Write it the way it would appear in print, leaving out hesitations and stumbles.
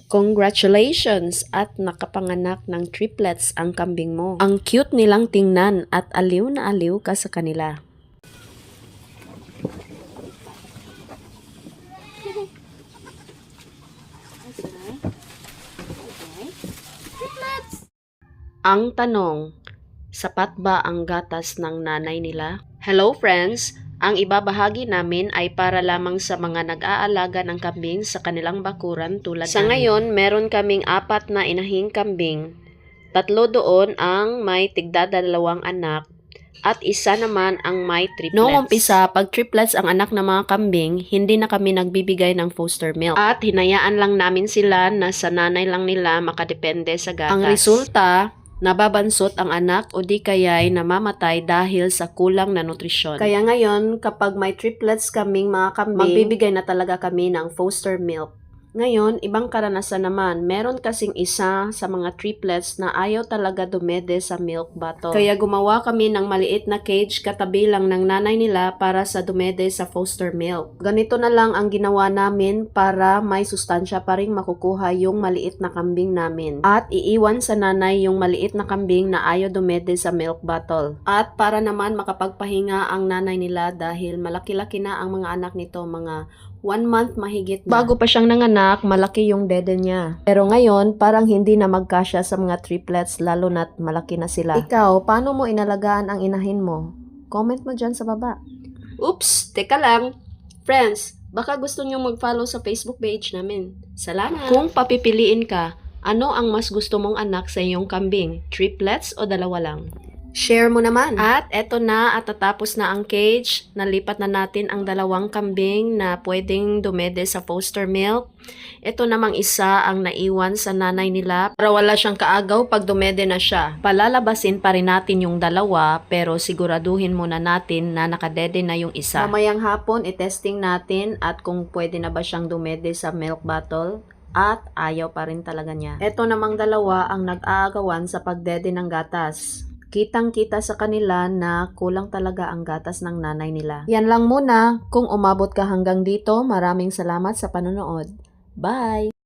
Congratulations at nakapanganak ng triplets ang kambing mo. Ang cute nilang tingnan at aliw na aliw ka sa kanila. Ang tanong, sapat ba ang gatas ng nanay nila? Hello friends! Ang ibabahagi namin ay para lamang sa mga nag-aalaga ng kambing sa kanilang bakuran tulad sa ngayon, meron kaming 4 na inahing kambing. 3 doon ang may tigdadalawang anak at isa naman ang may triplets. Noong umpisa, pag triplets ang anak ng mga kambing, hindi na kami nagbibigay ng foster milk. At hinayaan lang namin sila na sa nanay lang nila makadepende sa gatas. Ang resulta, nababansot ang anak o di kaya'y namamatay dahil sa kulang na nutrisyon. Kaya ngayon, kapag may triplets kaming mga kambing, magbibigay na talaga kami ng foster milk. Ngayon, ibang karanasan naman. Meron kasing isa sa mga triplets na ayaw talaga dumede sa milk bottle. Kaya gumawa kami ng maliit na cage katabi lang ng nanay nila para sa dumede sa foster milk. Ganito na lang ang ginawa namin para may sustansya pa rin makukuha yung maliit na kambing namin. At iiwan sa nanay yung maliit na kambing na ayaw dumede sa milk bottle. At para naman makapagpahinga ang nanay nila dahil malaki-laki na ang mga anak nito, mga 1 month mahigit na. Bago pa siyang nanganak, malaki yung dede niya. Pero ngayon, parang hindi na magkasya sa mga triplets lalo na't malaki na sila. Ikaw, paano mo inalagaan ang inahin mo? Comment mo dyan sa baba. Oops! Teka lang. Friends, baka gusto nyo mag-follow sa Facebook page namin. Salamat! Kung papipiliin ka, ano ang mas gusto mong anak sa iyong kambing? Triplets o 2 lang? Share mo naman. At eto na at tatapos na ang cage. Nalipat na natin ang 2 kambing na pwedeng dumede sa foster milk. Ito namang isa ang naiwan sa nanay nila para wala siyang kaagaw pag dumede na siya. Palalabasin pa rin natin yung 2 pero siguraduhin muna natin na nakadede na yung isa. Mamayang hapon itesting natin at kung pwede na ba siyang dumede sa milk bottle. At ayaw pa rin talaga niya. Ito namang 2 ang nag-aagawan sa pagdede ng gatas. Kitang-kita sa kanila na kulang talaga ang gatas ng nanay nila. Yan lang muna. Kung umabot ka hanggang dito, maraming salamat sa panonood. Bye!